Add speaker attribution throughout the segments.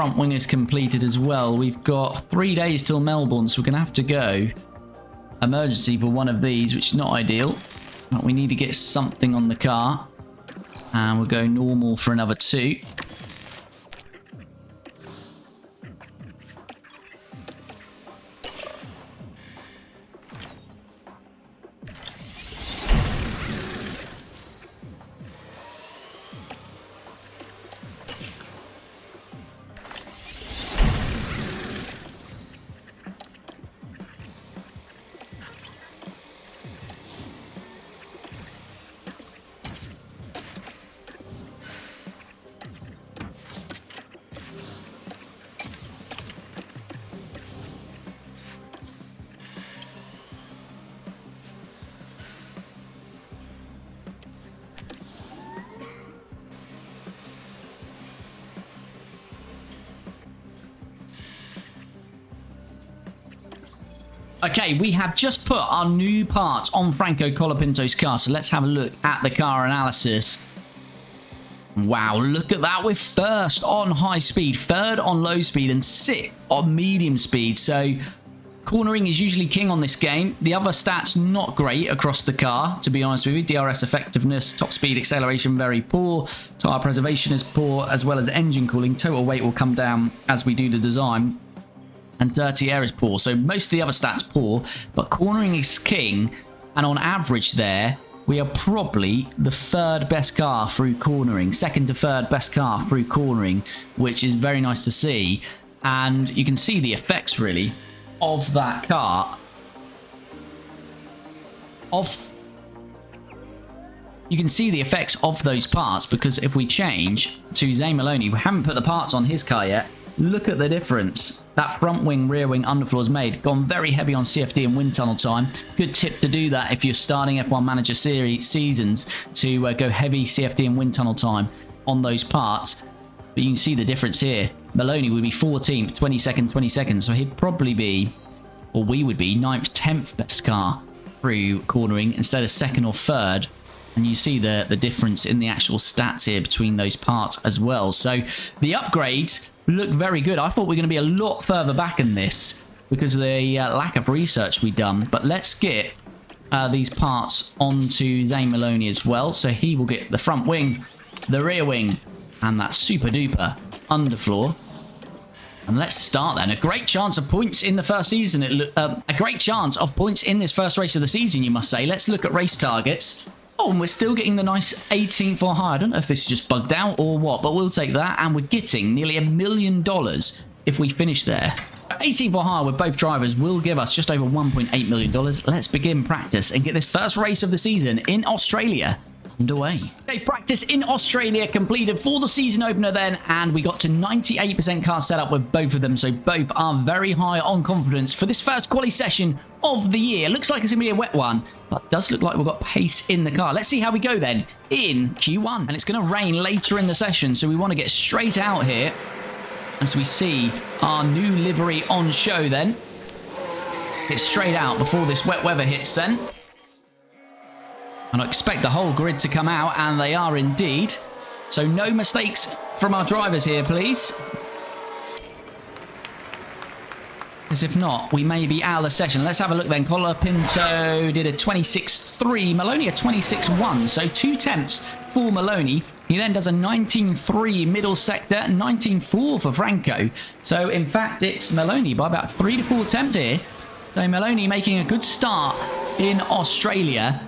Speaker 1: front wing is completed as well. We've got 3 days till Melbourne, so we're going to have to go emergency for one of these, which is not ideal. But we need to get something on the car. And we'll go normal for another 2. Okay, we have just put our new parts on Franco Colapinto's car, so let's have a look at the car analysis. Wow, look at that. We're first on high speed, third on low speed, and 6th on medium speed. So cornering is usually king on this game. The other stats not great across the car, to be honest with you. DRS effectiveness, top speed acceleration very poor, tire preservation is poor, as well as engine cooling. Total weight will come down as we do the design. And dirty air is poor. So most of the other stats poor, but cornering is king. And on average there, we are probably the 3rd best car through cornering. 2nd to 3rd best car through cornering, which is very nice to see. And you can see the effects really of that car. You can see the effects of those parts, because if we change to Zane Maloney, we haven't put the parts on his car yet. Look at the difference that front wing, rear wing, underfloor's made. Gone very heavy on CFD and wind tunnel time. Good tip to do that if you're starting F1 Manager series seasons, to go heavy CFD and wind tunnel time on those parts. But you can see the difference here. Maloney would be 14th, 22nd, 22nd. So he'd probably be, or we would be, 9th, 10th best car through cornering instead of 2nd or 3rd. And you see the difference in the actual stats here between those parts as well. So the upgrades look very good. I thought we were going to be a lot further back in this because of the lack of research we've done. But let's get these parts onto Zane Maloney as well. So he will get the front wing, the rear wing, and that super duper underfloor. And let's start then. A great chance of points in the first season. A great chance of points in this first race of the season, you must say. Let's look at race targets. Oh, and we're still getting the nice 18th or higher. I don't know if this is just bugged out or what, but we'll take that. And we're getting nearly $1 million if we finish there. 18th or higher with both drivers will give us just over $1.8 million. Let's begin practice and get this first race of the season in Australia underway. Okay, practice in Australia completed for the season opener then, and we got to 98% car setup with both of them, so both are very high on confidence for this first quali session of the year. Looks like it's going to be a wet one, but does look like we've got pace in the car. Let's see how we go then in Q1. And it's going to rain later in the session, so we want to get straight out here as we see our new livery on show then. Get straight out before this wet weather hits then. And I expect the whole grid to come out, and they are indeed. So no mistakes from our drivers here, please. Because if not, we may be out of the session. Let's have a look then. Colapinto did a 26.3. Maloney a 26.1. So 2 tenths for Maloney. He then does a 19.3 middle sector, 19.4 for Franco. So in fact, it's Maloney by about 3 to 4 tenths here. So Maloney making a good start in Australia.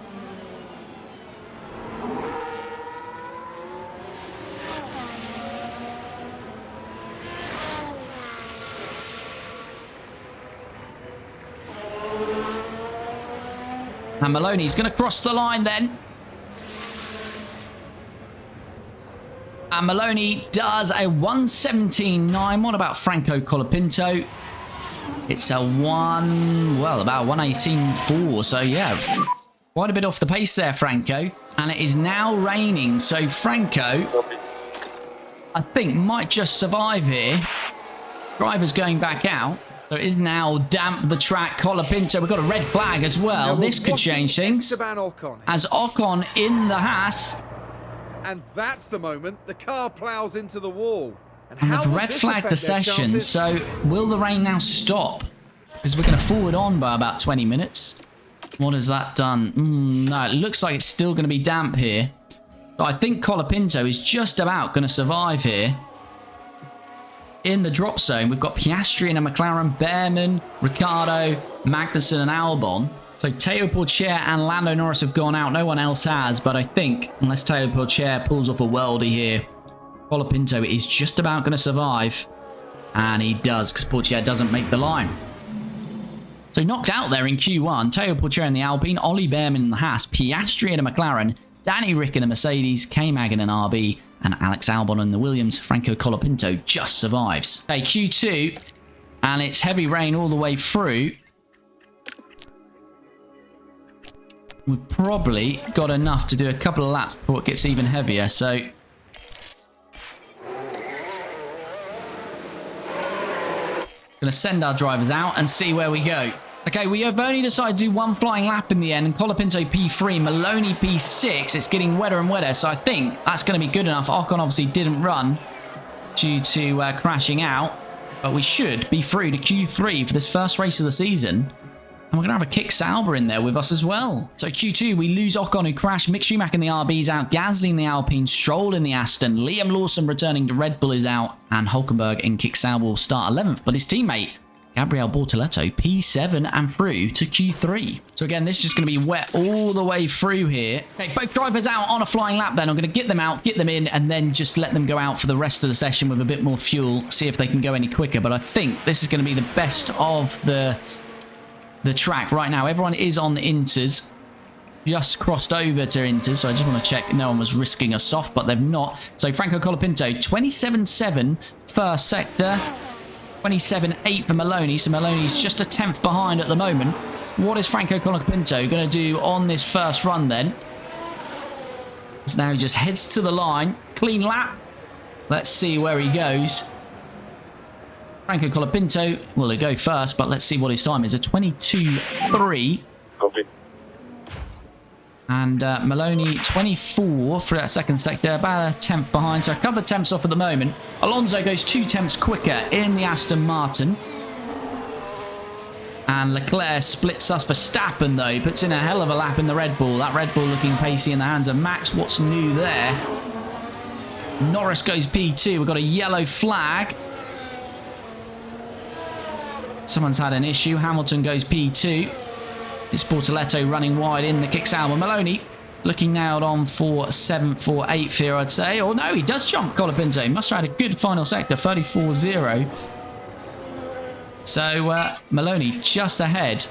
Speaker 1: And Maloney's going to cross the line then. And Maloney does a 117.9. What about Franco Colapinto? It's a about 118.4. So yeah, quite a bit off the pace there, Franco. And it is now raining. So Franco, I think, might just survive here. Driver's going back out. So it is now damp the track. Colapinto, we've got a red flag as well. This could change things. As Ocon in the Haas.
Speaker 2: And that's the moment the car plows into the wall.
Speaker 1: And they've red flagged the session, so will the rain now stop? Because we're going to forward on by about 20 minutes. What has that done? No, it looks like it's still going to be damp here. So I think Colapinto is just about going to survive here. In the drop zone, we've got Piastri and a McLaren, Behrman, Ricciardo, Magnussen and Albon. So Teo Pourchaire and Lando Norris have gone out. No one else has, but I think unless Teo Pourchaire pulls off a worldie here, Colapinto is just about going to survive. And he does, because Pourchaire doesn't make the line. So knocked out there in Q1, Teo Pourchaire in the Alpine, Ollie Behrman in the Haas, Piastri in a McLaren, Danny Rick in a Mercedes, K-Mag in an RB, and Alex Albon in the Williams. Franco Colapinto just survives. Okay, Q2, and it's heavy rain all the way through. We've probably got enough to do a couple of laps before it gets even heavier, so... Gonna send our drivers out and see where we go. Okay, we have only decided to do one flying lap in the end, and Colapinto P3, Maloney P6. It's getting wetter and wetter, so I think that's going to be good enough. Ocon obviously didn't run due to crashing out, but we should be through to Q3 for this first race of the season. And we're going to have a Kick Sauber in there with us as well. So Q2, we lose Ocon, who crashed. Mick Schumacher in the RB's out. Gasly in the Alpine. Stroll in the Aston. Liam Lawson returning to Red Bull is out. And Hulkenberg in Kick Sauber will start 11th. But his teammate, Gabriel Bortoleto, P7 and through to Q3. So again, this is just going to be wet all the way through here. Okay, both drivers out on a flying lap then. I'm going to get them out, get them in, and then just let them go out for the rest of the session with a bit more fuel. See if they can go any quicker. But I think this is going to be the best of the track right now. Everyone is on inters. Just crossed over to inters, so I just want to check no one was risking a soft, but they've not. So Franco Colapinto, 27.7 first sector, 27.8 for Maloney. So Maloney's just a 10th behind at the moment. What is Franco Colapinto going to do on this first run then? So now he just heads to the line. Clean lap. Let's see where he goes. Franco Colapinto will go first, but let's see what his time is. A 22.3.
Speaker 2: Copy.
Speaker 1: And Maloney, 24 for that second sector, about a 10th behind, so a couple of tenths off at the moment. Alonso goes 2 tenths quicker in the Aston Martin. And Leclerc splits us for Verstappen, though. He puts in a hell of a lap in the Red Bull. That Red Bull looking pacey in the hands of Max. What's new there? Norris goes P2. We've got a yellow flag. Someone's had an issue. Hamilton goes P2. It's Bortoleto running wide in the Kick Sauber. Maloney looking nailed on for 7th or 8th here, I'd say. Oh, no, he does jump Colapinto. He must have had a good final sector, 34.0. So, Maloney just ahead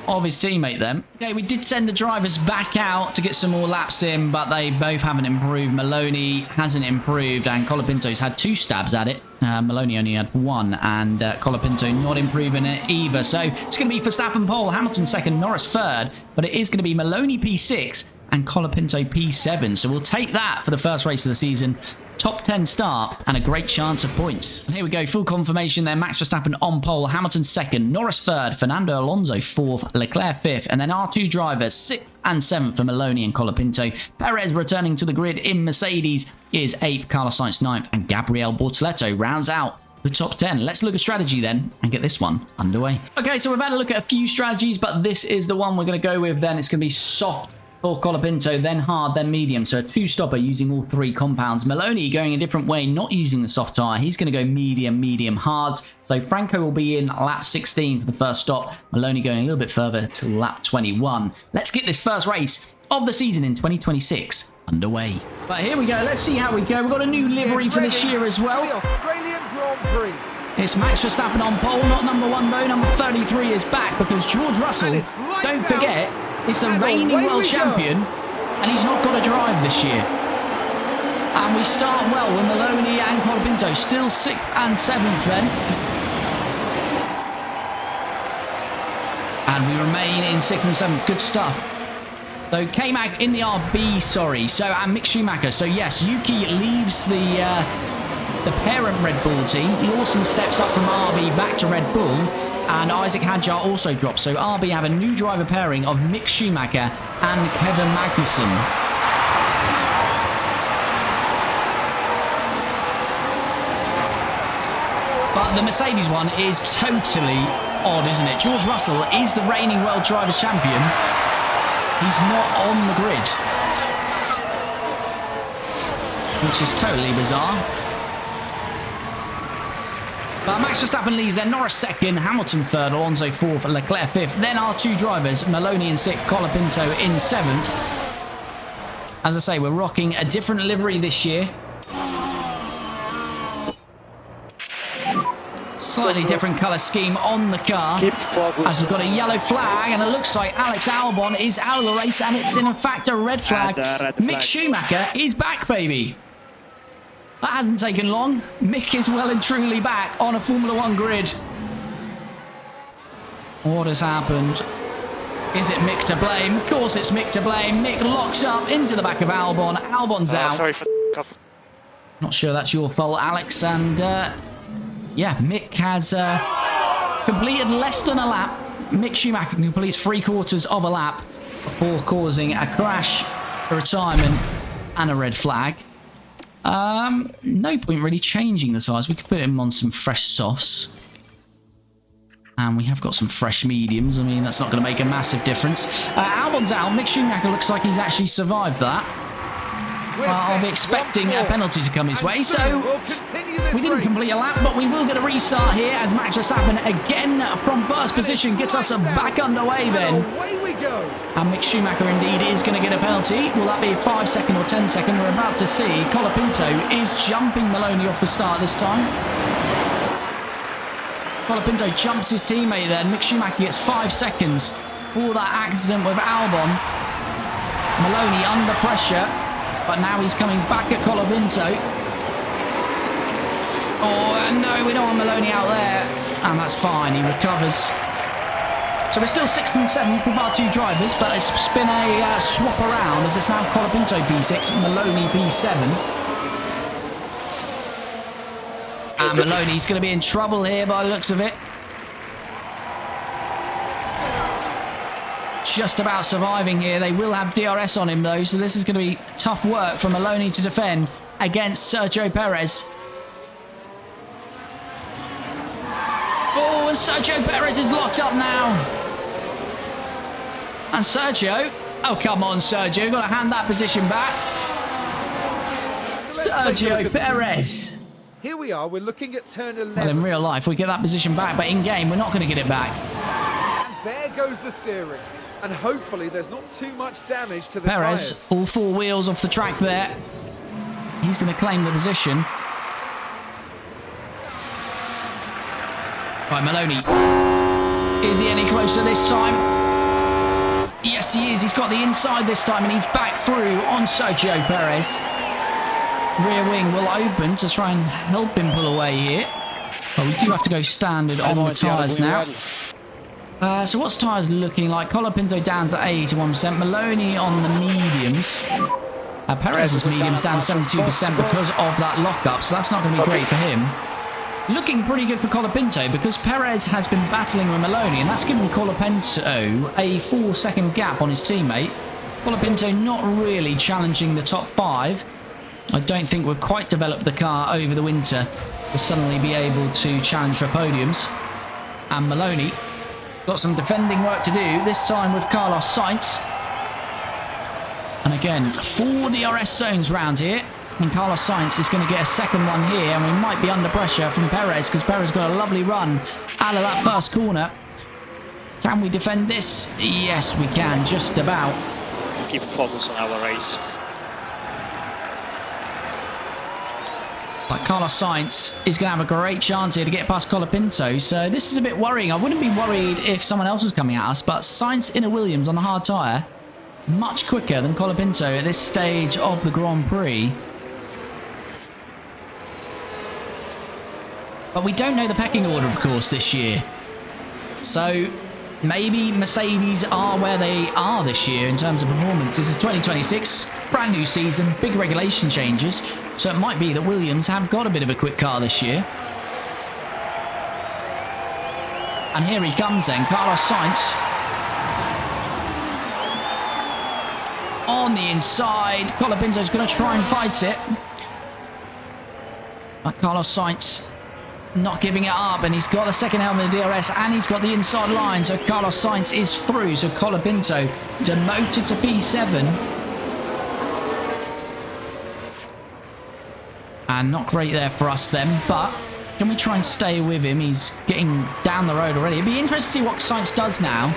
Speaker 1: of his teammate then. Okay, we did send the drivers back out to get some more laps in, but they both haven't improved. Maloney hasn't improved, and Colapinto's had 2 stabs at it. Maloney only had 1, and Colapinto not improving it either. So it's going to be Verstappen pole, Hamilton second, Norris third, but it is going to be Maloney P6 and Colapinto P7. So we'll take that for the first race of the season. Top 10 start and a great chance of points. And here we go, full confirmation there. Max Verstappen on pole, Hamilton second, Norris third, Fernando Alonso fourth, Leclerc fifth, and then our 2 drivers 6th and 7th for Maloney and Colapinto. Perez returning to the grid in Mercedes is 8th, Carlos Sainz 9th, and Gabriel Bortoleto rounds out the top 10. Let's look at strategy then and get this one underway. Okay, so we've had a look at a few strategies, but this is the one we're going to go with then. It's going to be soft for Colapinto, then hard, then medium. So a 2-stopper using all 3 compounds. Maloney going a different way, not using the soft tyre. He's going to go medium, medium, hard. So Franco will be in lap 16 for the first stop. Maloney going a little bit further to lap 21. Let's get this first race of the season in 2026 underway. But here we go. Let's see how we go. We've got a new livery for this year as well.
Speaker 3: The Australian Grand Prix.
Speaker 1: It's Max Verstappen on pole, not number 1 though. Number 33 is back because George Russell, don't forget, is the reigning world champion, and he's not got a drive this year. And we start well with Maloney and Colapinto, still 6th and 7th then. And we remain in 6th and 7th. Good stuff. So K-Mag in the RB, sorry. So, and Mick Schumacher. So yes, Yuki leaves the parent Red Bull team. Lawson steps up from RB back to Red Bull. And Isaac Hadjar also drops. So RB have a new driver pairing of Mick Schumacher and Kevin Magnussen. But the Mercedes one is totally odd, isn't it? George Russell is the reigning World Drivers' Champion. He's not on the grid, which is totally bizarre. But Max Verstappen leads there, Norris second, Hamilton third, Alonso fourth, Leclerc fifth. Then our two drivers, Maloney in sixth, Colapinto in seventh. As I say, we're rocking a different livery this year. Slightly different colour scheme on the car.
Speaker 2: Keep focus.
Speaker 1: As we've got a yellow flag, and it looks like Alex Albon is out of the race, and it's in fact a red flag. Mick Schumacher is back, baby. That hasn't taken long. Mick is well and truly back on a Formula 1 grid. What has happened? Is it Mick to blame? Of course it's Mick to blame. Mick locks up into the back of Albon. Albon's out.
Speaker 2: Sorry for cover.
Speaker 1: Not sure that's your fault, Alex. And yeah, Mick has completed less than a lap. Mick Schumacher completes 3/4 of a lap before causing a crash, a retirement, and a red flag. No point really changing the tyres. We could put him on some fresh softs. And we have got some fresh mediums. I mean, that's not going to make a massive difference. Albon's out. Mick Schumacher looks like he's actually survived that. I'll be expecting a penalty to come his way. So we didn't complete a lap, but we will get a restart here as Max Verstappen again from first position gets us back underway then. And Mick Schumacher indeed is going to get a penalty. Will that be 5 second or 10 second? We're about to see. Colapinto is jumping Maloney off the start this time. Colapinto jumps his teammate then. Mick Schumacher gets 5 seconds for that accident with Albon. Maloney under pressure, but now he's coming back at Colapinto. Oh, no, we don't want Maloney out there. And that's fine, he recovers. So we're still 6th and 7th with our two drivers, but it's been a swap around as it's now Colapinto P6, Maloney P7. And Maloney's going to be in trouble here by the looks of it. Just about surviving here. They will have DRS on him though, so this is going to be tough work for Maloney to defend against Sergio Perez. Oh, and Sergio Perez is locked up now. And Sergio, oh come on Sergio, got to hand that position back. Sergio Perez.
Speaker 3: Here we are, we're looking at turn 11.
Speaker 1: Well, in real life, we get that position back, but in game, we're not going to get it back.
Speaker 3: And there goes the steering. And hopefully there's not too much damage to the
Speaker 1: Perez,
Speaker 3: tyres.
Speaker 1: all 4 wheels off the track there. He's going to claim the position. Right, Maloney. Is he any closer this time? Yes, he is. He's got the inside this time, and he's back through on Sergio Perez. Rear wing will open to try and help him pull away here. But we do have to go standard on the tyres now. So what's tyres looking like? Colapinto down to 81%. Maloney on the mediums. Perez's mediums down to 72% because of that lockup. So that's not going to be great for him. Looking pretty good for Colapinto because Perez has been battling with Maloney. And that's given Colapinto a 4-second gap on his teammate. Colapinto not really challenging the top 5. I don't think we've quite developed the car over the winter to suddenly be able to challenge for podiums. And Maloney got some defending work to do, this time with Carlos Sainz. And again, 4 DRS zones round here. And Carlos Sainz is going to get a second one here. And we might be under pressure from Perez because Perez got a lovely run out of that first corner. Can we defend this? Yes, we can, just about.
Speaker 2: Keep focus on our race.
Speaker 1: But Carlos Sainz is going to have a great chance here to get past Colapinto. So this is a bit worrying. I wouldn't be worried if someone else was coming at us. But Sainz in a Williams on the hard tyre. Much quicker than Colapinto at this stage of the Grand Prix. But we don't know the pecking order, of course, this year. So maybe Mercedes are where they are this year in terms of performance. This is 2026, brand new season, big regulation changes. So it might be that Williams have got a bit of a quick car this year. And here he comes then, Carlos Sainz. On the inside, Colapinto's going to try and fight it. But Carlos Sainz not giving it up, and he's got the second helmet of DRS, and he's got the inside line, so Carlos Sainz is through. So Colapinto demoted to P7. And not great there for us then, but can we try and stay with him? He's getting down the road already. It'd be interesting to see what Sainz does now.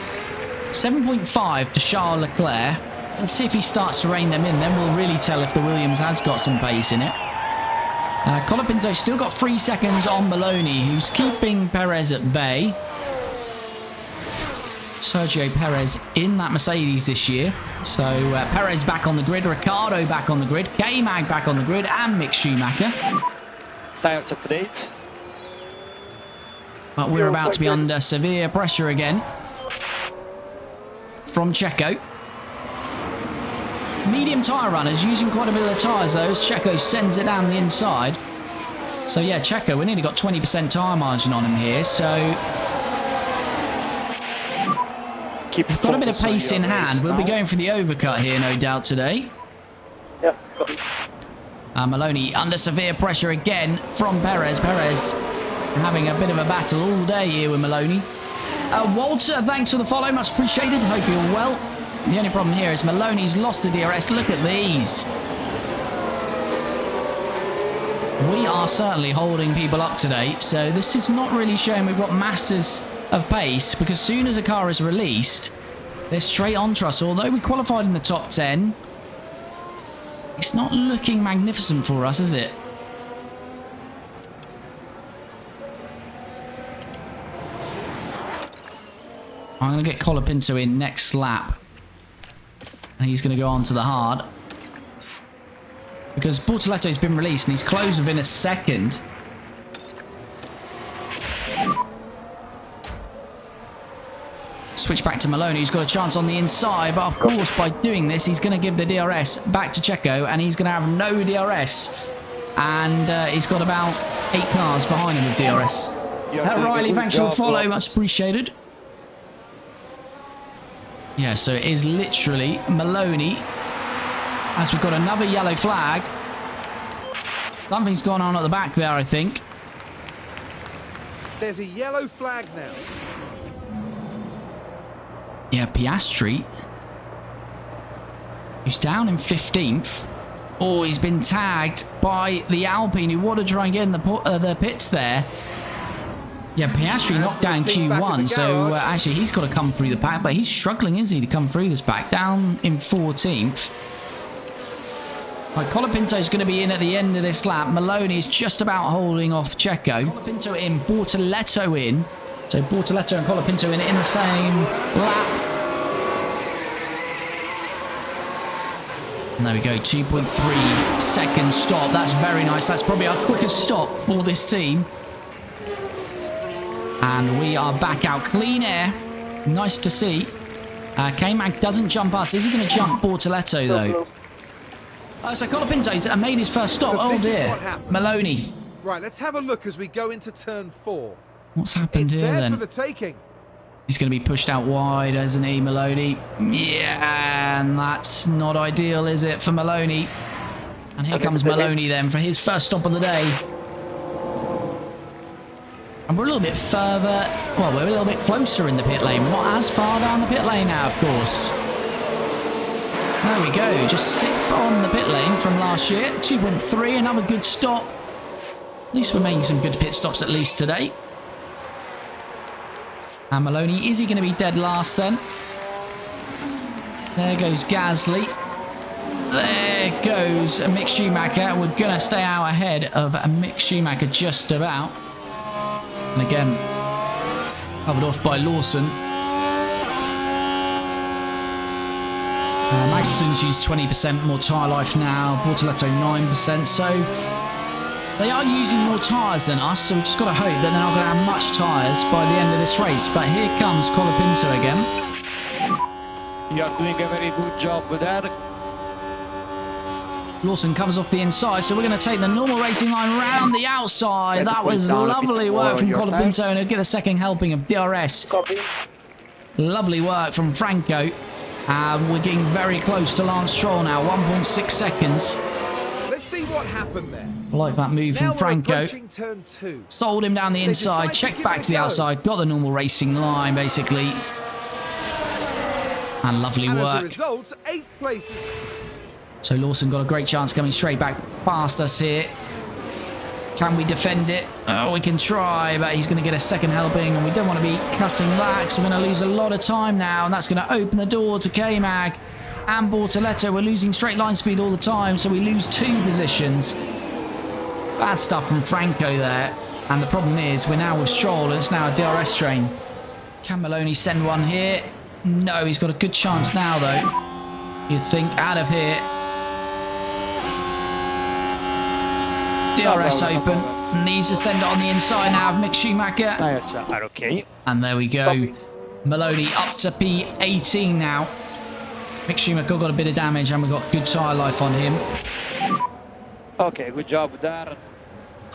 Speaker 1: 7.5 to Charles Leclerc. Let's see if he starts to rein them in, then we'll really tell if the Williams has got some pace in it. Colapinto's still got 3 seconds on Maloney, who's keeping Perez at bay. Sergio Perez in that Mercedes this year. So Perez back on the grid, Ricciardo back on the grid, K-Mag back on the grid, and Mick Schumacher.
Speaker 2: Tires update.
Speaker 1: But we're about to be under severe pressure again from Checo. Medium tyre runners using quite a bit of the tyres though, as Checo sends it down the inside. So yeah, Checo, we nearly got 20% tyre margin on him here, so
Speaker 2: Keep
Speaker 1: got a bit of pace in hand. We'll be going for the overcut here, no doubt, today.
Speaker 2: Yeah.
Speaker 1: Maloney under severe pressure again from Perez. Perez having a bit of a battle all day here with Maloney. Walter, thanks for the follow, much appreciated. Hope you're well. The only problem here is Maloney's lost the DRS. Look at these. We are certainly holding people up today, so this is not really showing we've got masses of pace, because as soon as a car is released, they're straight onto us. Although we qualified in the top 10, it's not looking magnificent for us, is it? I'm going to get Colapinto in next lap. And he's going to go on to the hard. Because Bortoletto's been released and he's closed within a second. Switch back to Maloney, who's got a chance on the inside. But of course, by doing this, he's going to give the DRS back to Checo. And he's going to have no DRS. And he's got about 8 cars behind him with DRS. Riley, thanks for the follow. Much appreciated. Yeah, so it is literally Maloney. As we've got another yellow flag. Something's gone on at the back there, I think.
Speaker 3: There's a yellow flag now.
Speaker 1: Yeah, Piastri. Who's down in 15th. Oh, he's been tagged by the Alpine, who want to try and get in the pits there. Yeah, Piastri knocked down Q1, so actually he's got to come through the pack, but he's struggling, isn't he, to come through this pack? Down in 14th. Right, Colapinto's going to be in at the end of this lap. Maloney is just about holding off Checo. Colapinto in, Bortoletto in. So Bortoletto and Colapinto in the same lap. And there we go, 2.3 second stop. That's very nice. That's probably our quickest stop for this team. And we are back out. Clean air. Nice to see. K-Mag doesn't jump us. Is he going to jump Bortoletto, though? So Colapinto made his first stop. Oh, dear. Maloney.
Speaker 3: Right, let's have a look as we go into turn 4.
Speaker 1: What's happened here,
Speaker 3: there
Speaker 1: then?
Speaker 3: for the taking.
Speaker 1: He's going to be pushed out wide, isn't he, Maloney? Yeah, and that's not ideal, is it, for Maloney? And here comes Maloney, then, for his first stop of the day. And we're a little bit further, well, we're a little bit closer in the pit lane. We're not as far down the pit lane now, of course. There we go, just 6th on the pit lane from last year. 2.3, another good stop. At least we're making some good pit stops at least today. And Maloney, is he going to be dead last then? There goes Gasly. There goes Mick Schumacher. We're going to stay out ahead of Mick Schumacher just about. And again, covered off by Lawson. Maxson's used 20% more tyre life now. Bortoletto 9%. So they are using more tyres than us. So we've just got to hope that they're not going to have much tyres by the end of this race. But here comes Colapinto again.
Speaker 4: You are doing a very good job with that.
Speaker 1: Lawson comes off the inside, so we're going to take the normal racing line round the outside. That was lovely work from Colapinto, and he'll get a second helping of DRS.
Speaker 2: Copy.
Speaker 1: Lovely work from Franco. We're getting very close to Lance Stroll now, 1.6 seconds.
Speaker 3: Let's see what what happened there.
Speaker 1: I like that move
Speaker 3: Now
Speaker 1: from
Speaker 3: we're
Speaker 1: Franco.
Speaker 3: approaching turn 2.
Speaker 1: Sold him down the inside,
Speaker 3: decide to
Speaker 1: checked
Speaker 3: give
Speaker 1: back
Speaker 3: it
Speaker 1: to the
Speaker 3: a go.
Speaker 1: outside, got the normal racing line, basically. And lovely
Speaker 3: And as a
Speaker 1: work.
Speaker 3: result, 8th place is...
Speaker 1: So Lawson got a great chance coming straight back past us here. Can we defend it? Oh, we can try, but he's going to get a second helping, and we don't want to be cutting back, so we're going to lose a lot of time now, and that's going to open the door to K-Mag and Bortoletto. We're losing straight line speed all the time, so we lose 2 positions. Bad stuff from Franco there, and the problem is we're now with Stroll, and it's now a DRS train. Can Maloney send one here? No, he's got a good chance now, though. You'd think out of here. DRS open. Needs to send it on the inside now of Mick Schumacher.
Speaker 2: Tires are okay.
Speaker 1: And there we go. Maloney up to P18 now. Mick Schumacher got a bit of damage and we got good tyre life on him.
Speaker 4: Okay, good job there.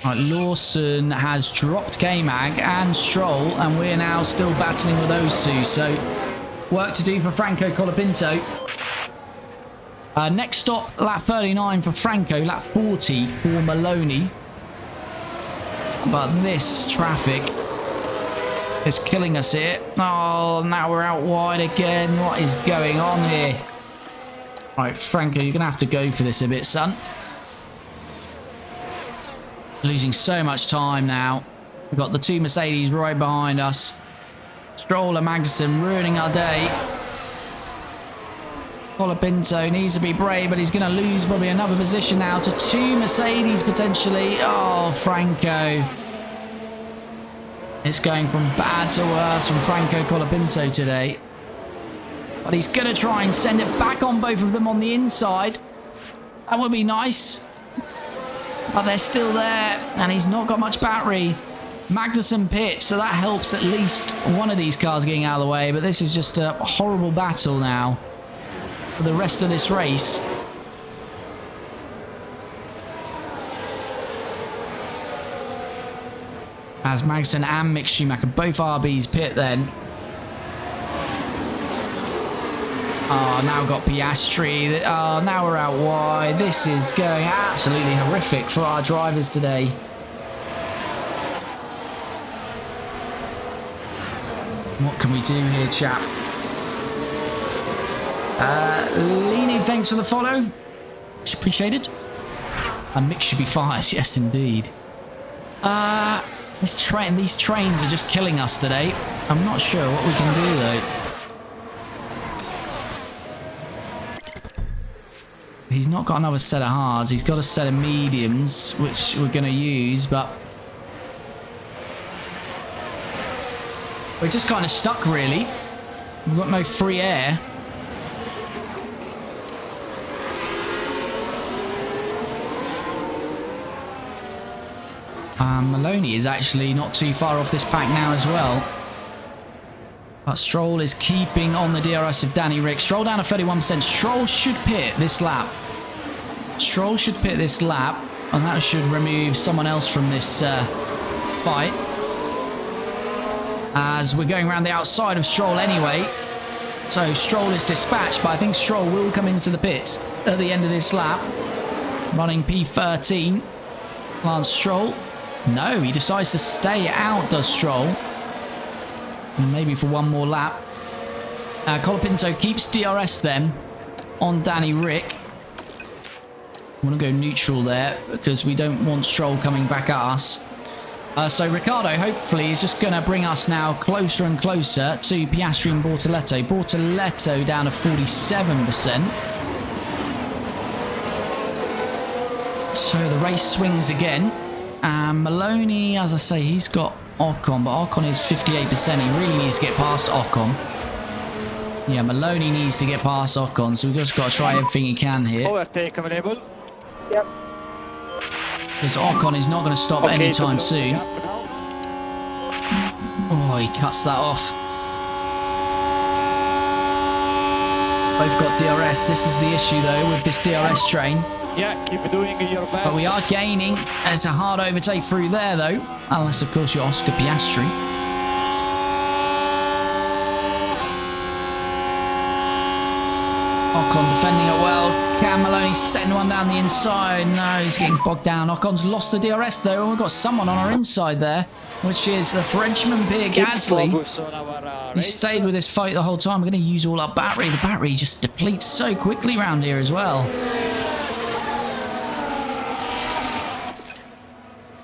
Speaker 1: Right, Lawson has dropped K-Mag and Stroll, and we're now still battling with those two. So work to do for Franco Colapinto. Next stop, lap 39 for Franco, lap 40 for Maloney. But this traffic is killing us here. Oh, now we're out wide again. What is going on here? Right, Franco, you're going to have to go for this a bit, son. Losing so much time now. We've got the 2 Mercedes right behind us. Stroll and Magnussen ruining our day. Colapinto needs to be brave, but he's going to lose probably another position now to 2 Mercedes potentially. Oh, Franco. It's going from bad to worse from Franco Colapinto today. But he's going to try and send it back on both of them on the inside. That would be nice. But they're still there, and he's not got much battery. Magnussen pits, so that helps at least one of these cars getting out of the way. But this is just a horrible battle now for the rest of this race. As Magnussen and Mick Schumacher, both RBs pit then. Oh, now got Piastri. Oh, now we're out wide. This is going absolutely horrific for our drivers today. What can we do here, chap? Leaning, thanks for the follow. Much appreciated. And Mick should be fired. Yes, indeed. These trains are just killing us today. I'm not sure what we can do, though. He's not got another set of hards. He's got a set of mediums, which we're going to use, but we're just kind of stuck, really. We've got no free air. Maloney is actually not too far off this pack now as well. But Stroll is keeping on the DRS of Danny Rick. Stroll down to 31%. Stroll should pit this lap. Stroll should pit this lap, and that should remove someone else from this fight. As we're going around the outside of Stroll anyway. So Stroll is dispatched, but I think Stroll will come into the pits at the end of this lap. Running P13. Lance Stroll. No, he decides to stay out, does Stroll. Maybe for one more lap. Colapinto keeps DRS then on Danny Rick. I want to go neutral there because we don't want Stroll coming back at us. So Ricciardo hopefully is just going to bring us now closer and closer to Piastri and Bortoletto. Bortoletto down to 47%. So the race swings again. Maloney, as I say, he's got Ocon, but Ocon is 58%. He really needs to get past Ocon. Yeah, Maloney needs to get past Ocon, so we've just got to try everything he can here.
Speaker 4: Overtake available.
Speaker 2: Yep.
Speaker 1: Because Ocon is not going to stop anytime soon. Oh, he cuts that off. Both got DRS. This is the issue, though, with this DRS train.
Speaker 4: Yeah, keep doing your best.
Speaker 1: But we are gaining. It's a hard overtake through there, though. Unless, of course, you're Oscar Piastri. Ocon defending it well. Can Maloney Maloney setting one down the inside. No, he's getting bogged down. Ocon's lost the DRS though, and we've got someone on our inside there, which is the Frenchman Pierre Gasly.
Speaker 4: Focus on our
Speaker 1: He
Speaker 4: race.
Speaker 1: stayed with this fight the whole time. We're going to use all our battery. The battery just depletes so quickly around here as well.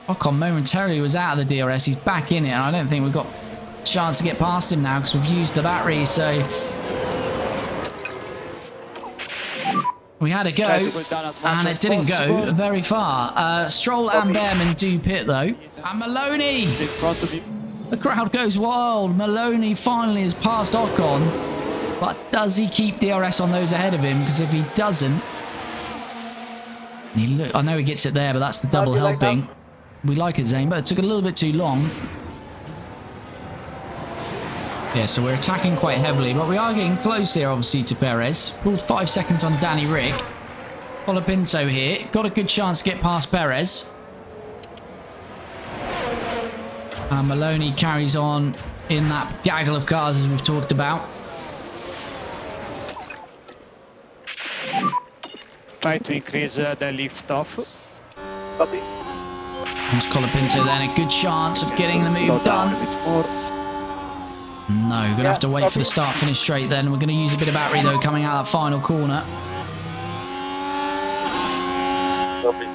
Speaker 1: Ocon momentarily was out of the DRS. He's back in it, and I don't think we've got a chance to get past him now because we've used the battery. So we had a go,
Speaker 4: Try to go down as much
Speaker 1: and
Speaker 4: as
Speaker 1: it didn't go
Speaker 4: possible.
Speaker 1: very far. Stroll and Behrman do pit though. And Maloney!
Speaker 4: In front of you.
Speaker 1: The crowd goes wild. Maloney finally has passed Ocon. But does he keep DRS on those ahead of him? Because if he doesn't... I know he gets it there, but that's the double helping. We like it, Zane, but it took a little bit too long. Yeah, so we're attacking quite heavily, but we are getting close here, obviously, to Perez. Pulled 5 seconds on Danny Rick. Colapinto here. Got a good chance to get past Perez. Maloney carries on in that gaggle of cars as we've talked about.
Speaker 4: Try to increase the lift off.
Speaker 2: Copy.
Speaker 1: Comes Colapinto then, a good chance of getting the
Speaker 4: Slow
Speaker 1: move
Speaker 4: down
Speaker 1: done.
Speaker 4: a bit more.
Speaker 1: No, we're going to have to wait for the start finish straight then. We're going to use a bit of battery though coming out of that final corner.
Speaker 2: Copy.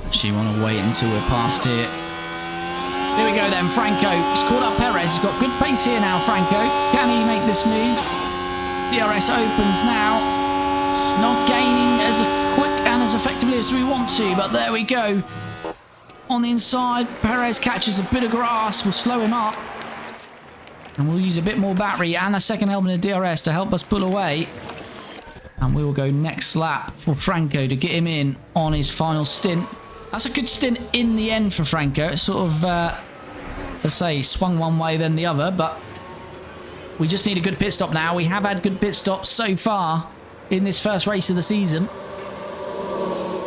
Speaker 1: Actually, you want to wait until we're past here. Here we go then, Franco. He's caught up Perez. He's got good pace here now, Franco. Can he make this move? DRS opens now. It's not gaining as quick and as effectively as we want to, but there we go. On the inside, Perez catches a bit of grass. We'll slow him up. And we'll use a bit more battery and a second helmet of DRS to help us pull away. And we will go next lap for Franco to get him in on his final stint. That's a good stint in the end for Franco. It sort of, let's say, swung one way then the other, but we just need a good pit stop now. We have had good pit stops so far in this first race of the season.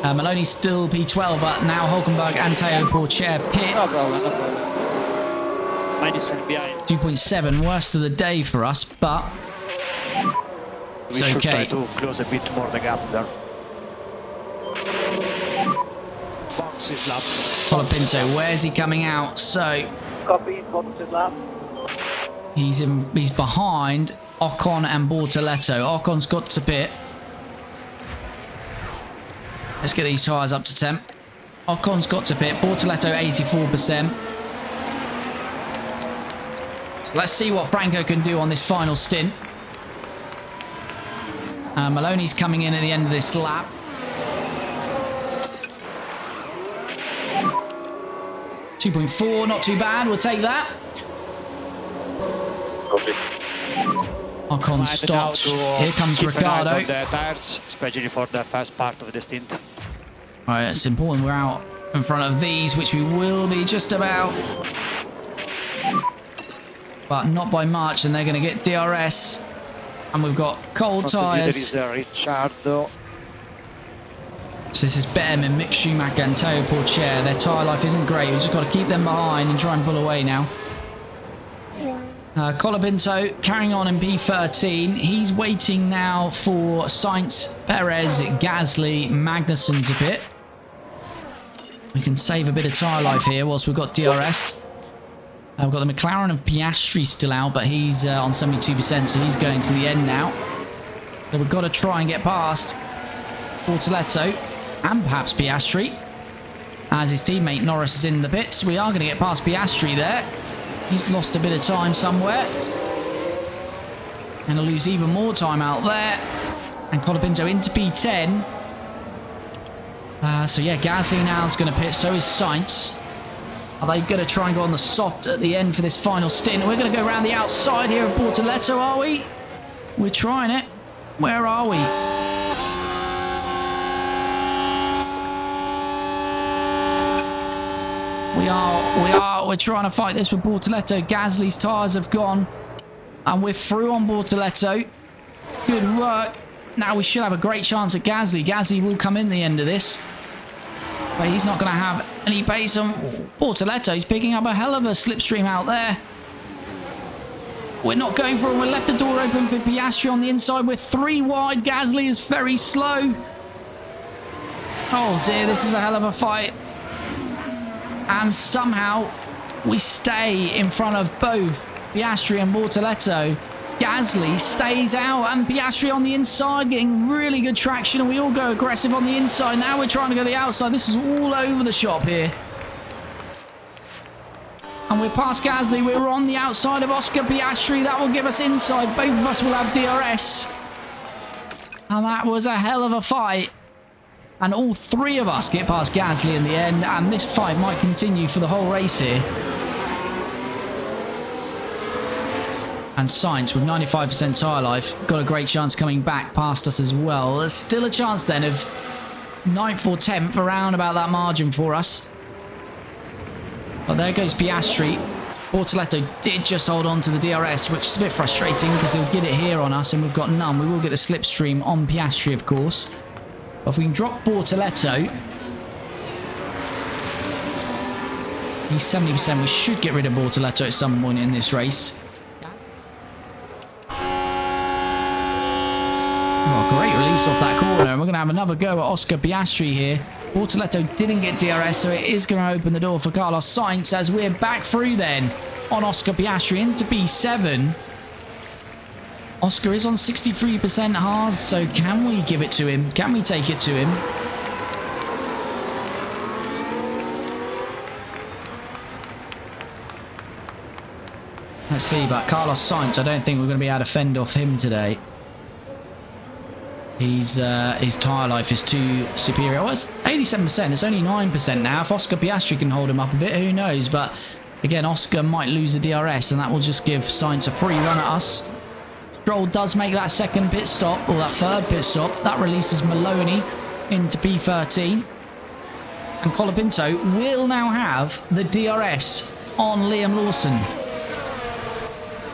Speaker 1: Maloney's still P12, but now Hulkenberg and Teo Porcher pit.
Speaker 4: No problem, no problem. Minus and behind.
Speaker 1: 2.7, worst of the day for us, but
Speaker 4: We
Speaker 1: it's
Speaker 4: should
Speaker 1: okay.
Speaker 4: try to close a bit more the gap there. Box is lap.
Speaker 1: Colapinto, where's he coming out? So
Speaker 2: Copy. Box is lap.
Speaker 1: he's behind Ocon and Bortoletto. Ocon's got to pit. Let's get these tyres up to temp. Ocon's got to pit. Bortoletto 84%. So let's see what Franco can do on this final stint. Maloney's coming in at the end of this lap. .4, not too bad. We'll take that.
Speaker 2: Copy.
Speaker 1: Ocon stopped. Here comes
Speaker 4: keep an eye
Speaker 1: Ricardo.
Speaker 4: on the tires, especially for the first part of the stint.
Speaker 1: Right, it's important we're out in front of these, which we will be just about. But not by much, and they're going to get DRS. And we've got cold tyres.
Speaker 4: There is Ricciardo.
Speaker 1: So this is Behrman, Mick Schumacher and Teo Porcher. Their tyre life isn't great. We've just got to keep them behind and try and pull away now. Colapinto carrying on in P13. He's waiting now for Sainz, Perez, Gasly, Magnussen to pit. We can save a bit of tyre life here whilst we've got DRS. We've got the McLaren of Piastri still out, but he's on 72%, so he's going to the end now. So we've got to try and get past Bortoletto and perhaps Piastri. As his teammate Norris is in the pits, we are going to get past Piastri there. He's lost a bit of time somewhere. And he'll lose even more time out there. And Colapinto into P10. So yeah, Gasly now is going to pit, so is Sainz. Are they going to try and go on the soft at the end for this final stint? We're going to go around the outside here of Bortoletto, are we? We're trying it. Where are we? We're trying to fight this with Bortoletto. Gasly's tyres have gone. And we're through on Bortoletto. Good work. Now we should have a great chance at Gasly. Gasly will come in the end of this. But he's not going to have any pace on Bortoletto. He's picking up a hell of a slipstream out there. We're not going for it. We left the door open for Piastri on the inside. We're 3 wide. Gasly is very slow. Oh dear, this is a hell of a fight. And somehow we stay in front of both Piastri and Bortoleto. Gasly stays out and Piastri on the inside getting really good traction, and we all go aggressive on the inside. Now we're trying to go the outside. This is all over the shop here. And we're past Gasly. We're on the outside of Oscar Piastri. That will give us inside. Both of us will have DRS. And that was a hell of a fight. And all 3 of us get past Gasly in the end. And this fight might continue for the whole race here. And Sainz with 95% tyre life got a great chance coming back past us as well. There's still a chance then of 9th or 10th, around about that margin for us. But there goes Piastri. Bortoleto did just hold on to the DRS, which is a bit frustrating because he'll get it here on us and we've got none. We will get the slipstream on Piastri, of course. But if we can drop Bortoleto, he's 70%. We should get rid of Bortoleto at some point in this race. Oh, great release off that corner. We're going to have another go at Oscar Piastri here. Bortoleto didn't get DRS, so it is going to open the door for Carlos Sainz as we're back through then on Oscar Piastri into P7. Oscar is on 63% Haas, so can we give it to him? Can we take it to him? Let's see, but Carlos Sainz, I don't think we're going to be able to fend off him today. His tyre life is too superior. Well, it's 87%. It's only 9% now. If Oscar Piastri can hold him up a bit, who knows? But again, Oscar might lose the DRS, and that will just give Sainz a free run at us. Stroll does make that second pit stop, or that third pit stop. That releases Maloney into P13. And Colapinto will now have the DRS on Liam Lawson.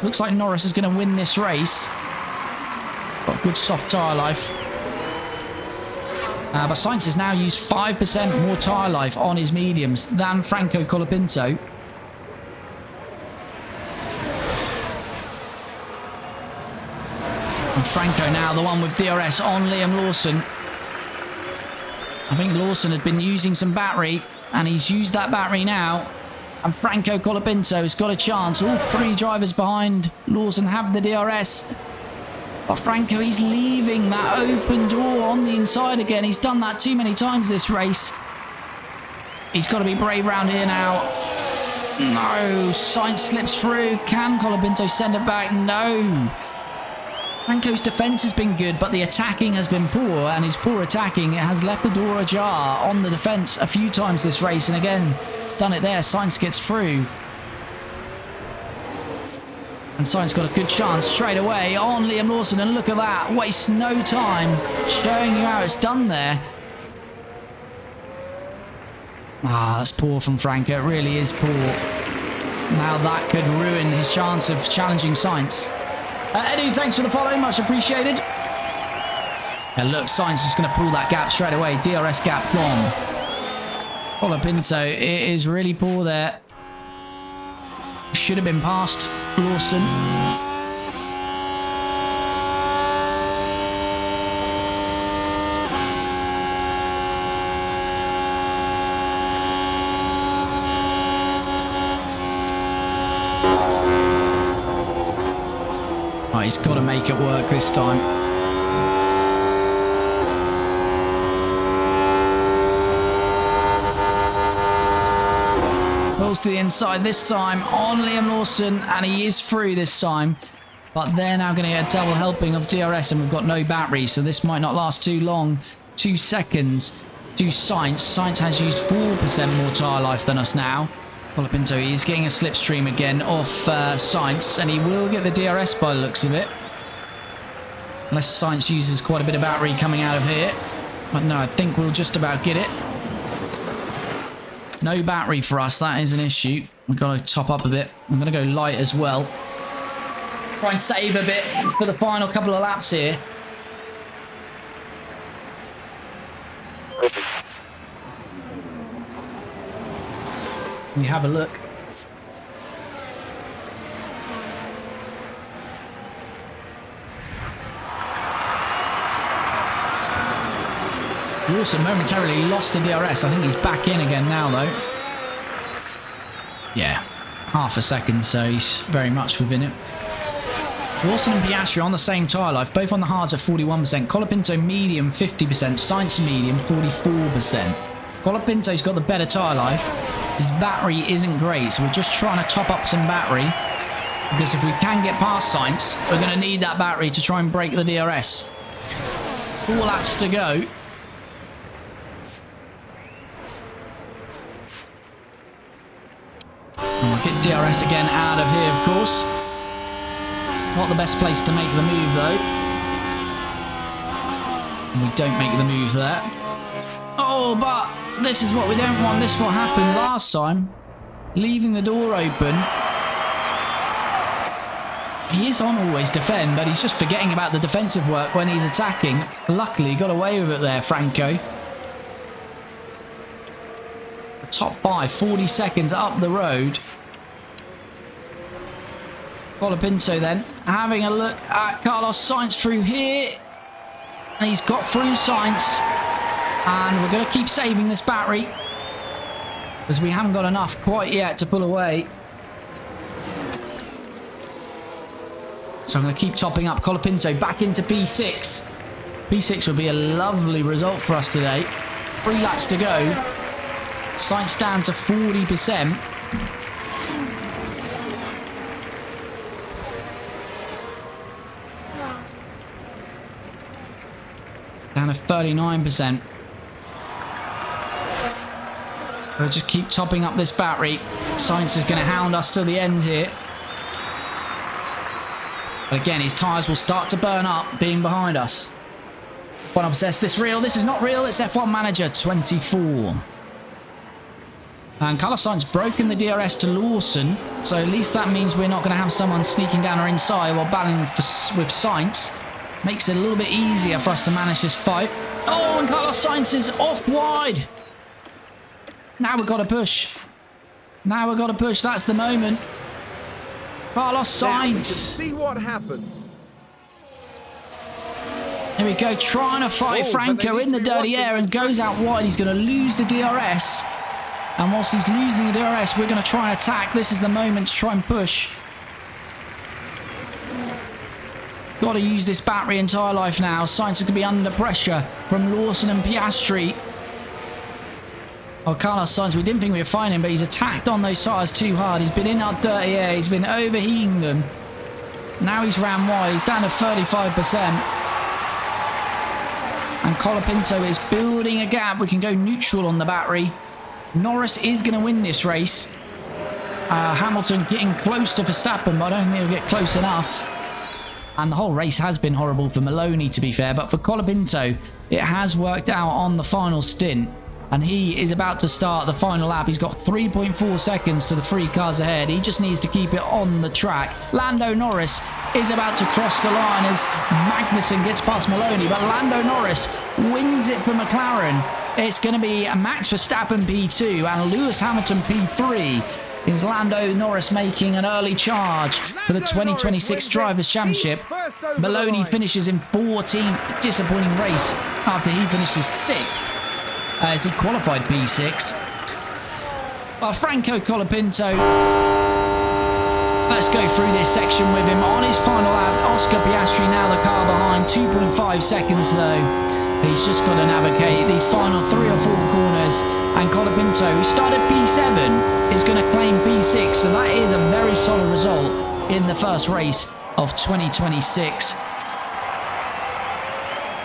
Speaker 1: Looks like Norris is going to win this race. Got good soft tyre life. But Sainz has now used 5% more tyre life on his mediums than Franco Colapinto. And Franco now the one with DRS on Liam Lawson. I think Lawson had been using some battery, and he's used that battery now. And Franco Colapinto has got a chance. All 3 drivers behind Lawson have the DRS. But Franco, he's leaving that open door on the inside again. He's done that too many times this race. He's got to be brave around here now. No, Sainz slips through. Can Colapinto send it back? No. Franco's defence has been good, but the attacking has been poor, and his poor attacking has left the door ajar on the defence a few times this race. And again, it's done it there. Sainz gets through. And Sainz got a good chance straight away on Liam Lawson, and look at that. Waste no time showing you how it's done there. Ah, that's poor from Franco. It really is poor. Now that could ruin his chance of challenging Sainz. Eddie, thanks for the follow. Much appreciated. And look, Sainz is going to pull that gap straight away. DRS gap gone. Colapinto, it is really poor there. Should have been past Lawson. Oh, he's got to make it work this time. Pulls to the inside this time on Liam Lawson, and he is through this time. But they're now going to get a double helping of DRS, and we've got no battery, so this might not last too long. 2 seconds to Sainz. Sainz has used 4% more tyre life than us now. Colapinto, he's getting a slipstream again off Sainz, and he will get the DRS by the looks of it. Unless Sainz uses quite a bit of battery coming out of here. But no, I think we'll just about get it. No battery for us, that is an issue. We've got to top up a bit. I'm going to go light as well. Try and save a bit for the final couple of laps here. We have a look. Lawson momentarily lost the DRS. I think he's back in again now, though. Yeah, half a second, so he's very much within it. Lawson and Piastri on the same tyre life, both on the hards at 41%. Colapinto medium 50%, Sainz medium 44%. Colapinto's got the better tyre life. His battery isn't great, so we're just trying to top up some battery. Because if we can get past Sainz, we're going to need that battery to try and break the DRS. 4 laps to go. And we'll get DRS again out of here, of course. Not the best place to make the move, though. And we don't make the move there. Oh, but this is what we don't want. This is what happened last time. Leaving the door open. He is on always defend, but he's just forgetting about the defensive work when he's attacking. Luckily, he got away with it there, Franco. The top 5, 40 seconds up the road. Colapinto then having a look at Carlos Sainz through here. And he's got through Sainz. And we're going to keep saving this battery. Because we haven't got enough quite yet to pull away. So I'm going to keep topping up Colapinto back into P6. P6 would be a lovely result for us today. 3 laps to go. Sainz down to 40%. Down to 39%. We'll just keep topping up this battery. Sainz is going to hound us to the end here. But again, his tyres will start to burn up being behind us. F1 Obsessed, this real? This is not real. It's F1 Manager 24. And Carlos Sainz broken the DRS to Lawson. So at least that means we're not going to have someone sneaking down our inside while battling with Sainz. Makes it a little bit easier for us to manage this fight. Oh, and Carlos Sainz is off wide. Now we've got to push. Now we've got to push. That's the moment. Carlos Sainz.
Speaker 3: See what happened.
Speaker 1: Here we go, trying to fight Franco in the dirty air and goes out wide. He's going to lose the DRS. And whilst he's losing the DRS, we're going to try and attack. This is the moment to try and push. Got to use this battery and tyre life now. Sainz is going to be under pressure from Lawson and Piastri. Oh, Carlos Sainz, we didn't think we were finding him, but he's attacked on those tyres too hard. He's been in our dirty air. He's been overheating them. Now he's ran wide. He's down to 35%. And Colapinto is building a gap. We can go neutral on the battery. Norris is going to win this race. Hamilton getting close to Verstappen, but I don't think he'll get close enough. And the whole race has been horrible for Maloney, to be fair. But for Colapinto, it has worked out on the final stint. And he is about to start the final lap. He's got 3.4 seconds to the 3 cars ahead. He just needs to keep it on the track. Lando Norris is about to cross the line as Magnussen gets past Maloney. But Lando Norris wins it for McLaren. It's going to be Max Verstappen P2 and Lewis Hamilton P3. Is Lando Norris making an early charge for the 2026 Drivers' Championship. Maloney finishes in 14th. Disappointing race after he finishes 6th. As he qualified P6. But Franco Colapinto, let's go through this section with him. On his final lap, Oscar Piastri now the car behind, 2.5 seconds though. He's just got to navigate these final 3 or 4 corners. And Colapinto, who started P7, is going to claim P6. So that is a very solid result in the first race of 2026.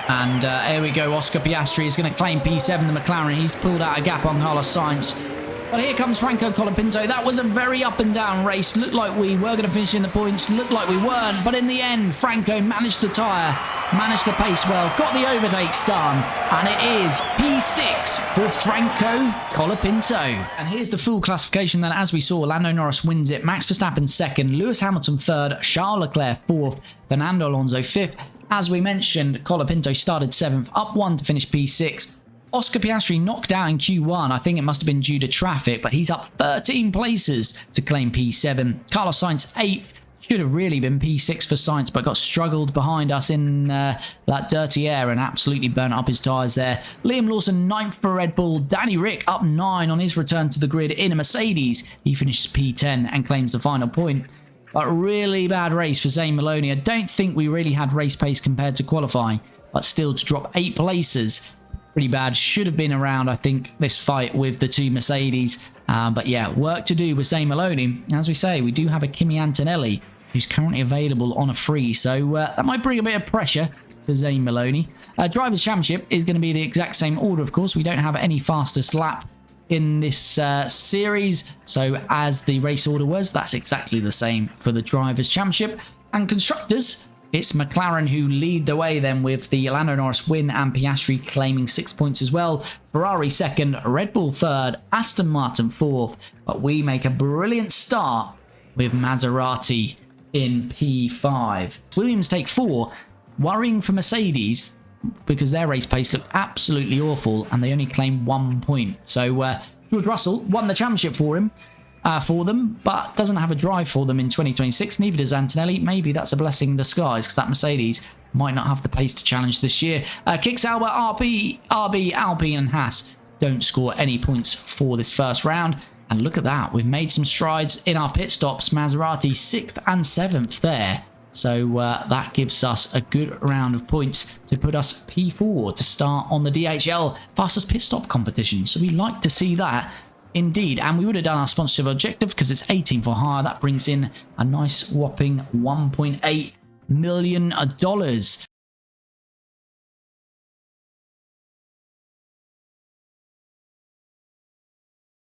Speaker 1: And here we go, Oscar Piastri is going to claim P7, the McLaren. He's pulled out a gap on Carlos Sainz. But here comes Franco Colapinto. That was a very up and down race. Looked like we were going to finish in the points. Looked like we weren't. But in the end, Franco managed the tyre, managed the pace well, got the overtakes done. And it is P6 for Franco Colapinto. And here's the full classification then. As we saw, Lando Norris wins it. Max Verstappen 2nd. Lewis Hamilton 3rd. Charles Leclerc 4th. Fernando Alonso 5th. As we mentioned, Colapinto started 7th, up 1 to finish P6. Oscar Piastri knocked out in Q1. I think it must have been due to traffic, but he's up 13 places to claim P7. Carlos Sainz 8th, Should have really been P6 for Science, but got struggled behind us in that dirty air and absolutely burnt up his tyres there. Liam Lawson, 9th for Red Bull. Danny Rick up 9 on his return to the grid in a Mercedes. He finishes P10 and claims the final point. But really bad race for Zane Maloney. I don't think we really had race pace compared to qualifying, but still to drop 8 places, pretty bad. Should have been around, I think, this fight with the 2 Mercedes. But yeah, work to do with Zane Maloney. As we say, we do have a Kimi Antonelli who's currently available on a free, so that might bring a bit of pressure to Zane Maloney. Drivers' Championship is going to be the exact same order, of course. We don't have any fastest lap in this series, so as the race order was, that's exactly the same for the Drivers' Championship. And Constructors, it's McLaren who lead the way then with the Lando Norris win and Piastri claiming 6 points as well. Ferrari 2nd, Red Bull 3rd, Aston Martin 4th, but we make a brilliant start with Maserati in P5. Williams take 4, worrying for Mercedes because their race pace looked absolutely awful and they only claimed 1 point. So George Russell won the championship for them, but doesn't have a drive for them in 2026. Neither does Antonelli. Maybe that's a blessing in disguise because that Mercedes might not have the pace to challenge this year. Kicks Albert, RB, Alpine and Haas don't score any points for this first round. And look at that. We've made some strides in our pit stops. Maserati 6th and 7th there. So that gives us a good round of points to put us P4 to start on the DHL fastest pit stop competition. So we like to see that. Indeed, and we would have done our sponsorship objective because it's 18 for hire. That brings in a nice whopping $1.8 million.